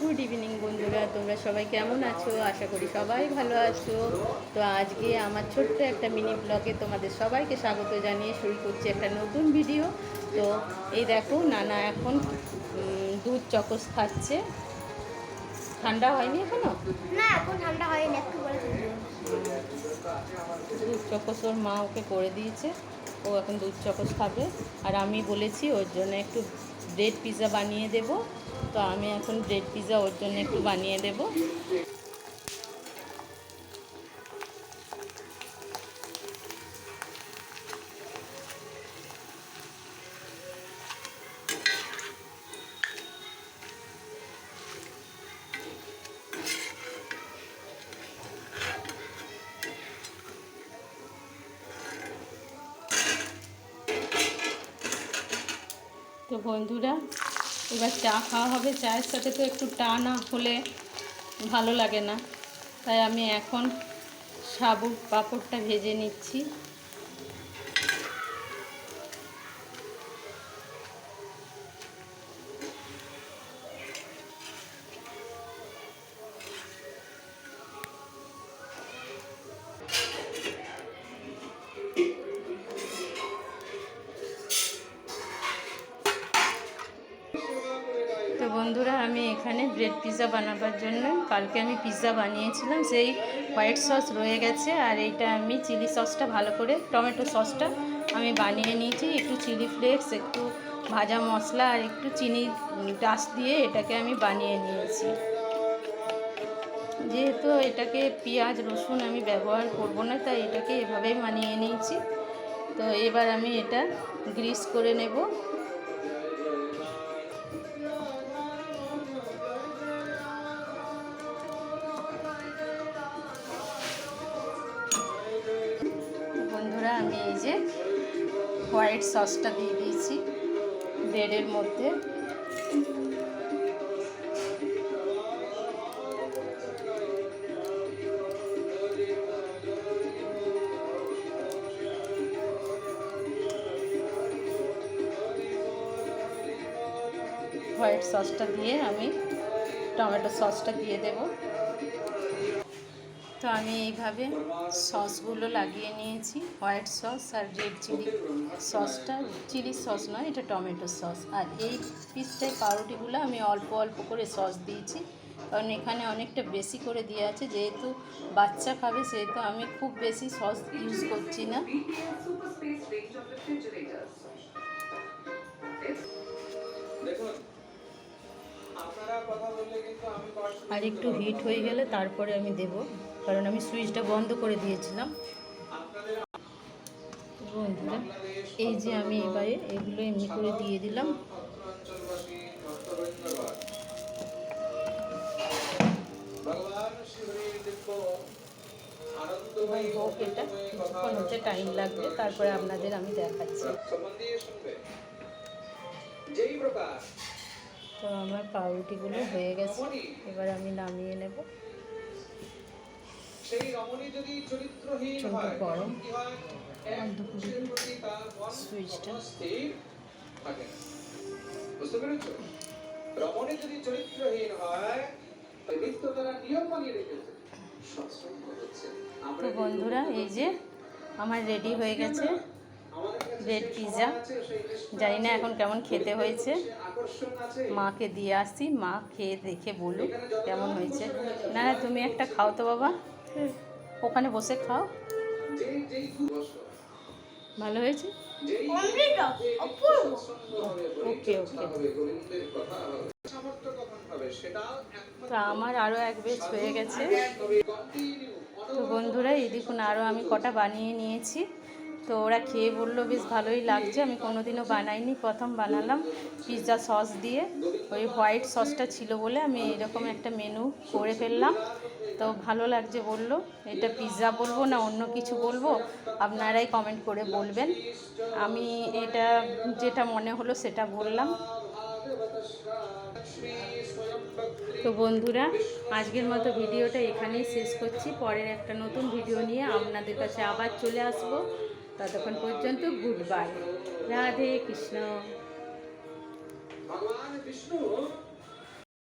Good evening বন্ধুরা, তোমরা সবাই কেমন আছো? আশা করি সবাই ভালো আছো। তো আজকে আমার ছোট্ট একটা মিনি ব্লগে তোমাদের সবাইকে স্বাগত জানিয়ে শুরু করছি একটা নতুন ভিডিও। তো এই দেখো, নানা এখন দুধ চকস খাচ্ছে। ঠান্ডা হয়নি এখনো? না, এখন ঠান্ডা হয়নি, একটু পরে দুধ চকস ওর মা ওকে করে দিয়েছে, ও এখন দুধ চকস খাবে। আর আমি বলেছি ওর জন্য একটু ব্রেড পিৎজা বানিয়ে দেব। তো আমি এখন ব্রেড পিৎজা ওর জন্য একটু বানিয়ে দেব। তো বন্ধুরা, এবার চা খাওয়া হবে। চায়ের সাথে তো একটু টা না হলে ভালো লাগে না, তাই আমি এখন সাবুর পাঁপড়টা ভেজে নিচ্ছি। তো বন্ধুরা, আমি এখানে ব্রেড পিৎজা বানাবার জন্য কালকে আমি পিৎজা বানিয়েছিলাম, সেই হোয়াইট সস রয়ে গেছে। আর এইটা আমি চিলি সসটা ভালো করে, টমেটো সসটা আমি বানিয়ে নিয়েছি। একটু চিলি ফ্লেক্স, একটু ভাজা মশলা আর একটু চিনি ডাস্ট দিয়ে এটাকে আমি বানিয়ে নিয়েছি। যেহেতু এটাকে পেঁয়াজ রসুন আমি ব্যবহার করব না, তাই এটাকে এভাবেই বানিয়ে নিয়েছি। তো এবার আমি এটা গ্রিস করে নেব। বন্ধুরা, আমি এই যে হোয়াইট সসটা দিয়ে দিয়েছি ব্রেডের মধ্যে। হোয়াইট সসটা দিয়ে আমি টমেটো সসটা দিয়ে দেব। তো আমি এইভাবে সসগুলো লাগিয়ে নিয়েছি, হোয়াইট সস আর রেড চিলি সসটা। চিলি সস নয়, এটা টমেটো সস। আর এই পিসটায় পাউরুটিগুলো আমি অল্প অল্প করে সস দিয়েছি, কারণ এখানে অনেকটা বেশি করে দেওয়া আছে। যেহেতু বাচ্চা খাবে, সেহেতু আমি খুব বেশি সস ইউজ করছি না। আর একটু হিট হয়ে গেলে তারপরে আমি দেব, কারণ আমি সুইচটা বন্ধ করে দিয়েছিলাম। বন্ধুরা, এই যে আমি এবারে এগুলো এমনি করে দিয়ে দিলাম। হোক, এটা কিছুক্ষণ হতে টাইম লাগবে, তারপরে আপনাদের আমি দেখাচ্ছি। তো আমার পাউরুটিগুলো হয়ে গেছে, এবার আমি নামিয়ে নেব। চুলটা গরম, সুইচটা। বুঝতে পেরেছো? রমণী যদি চরিত্রহীন হয়, নিত্য তারা নিয়ম বানিয়ে রেখেছে। তো বন্ধুরা, এই যে আমার রেডি হয়ে গেছে ব্রেড পিৎজা। জানি না এখন কেমন খেতে হয়েছে, মাকে দিয়ে আসছি, মা খেয়ে দেখে বলুক কেমন হয়েছে। না না, তুমি একটা খাও তো বাবা, ওখানে বসে খাও। ভালো হয়েছে? ওকে ওকে। তো আমার আরও এক ব্যাচ হয়ে গেছে। তো বন্ধুরা, এই দেখুন আরও আমি কটা বানিয়ে নিয়েছি। তো ওরা খেয়ে বললো বেশ ভালোই লাগছে। আমি কোনোদিনও বানাইনি, প্রথম বানালাম পিৎজা সস দিয়ে। ওই হোয়াইট সসটা ছিল বলে আমি এরকম একটা মেনু করে ফেললাম। তো ভালো লাগছে বললো। এটা পিৎজা বলবো না অন্য কিছু বলবো, আপনারাই কমেন্ট করে বলবেন। আমি এটা যেটা মনে হলো সেটা বললাম। তো বন্ধুরা, আজকের মতো ভিডিওটা এখানেই শেষ করছি। পরের একটা নতুন ভিডিও নিয়ে আপনাদের কাছে আবার চলে আসব। ততক্ষণ পর্যন্ত গুড বাই, রাধে কৃষ্ণ। ভগবান বিষ্ণু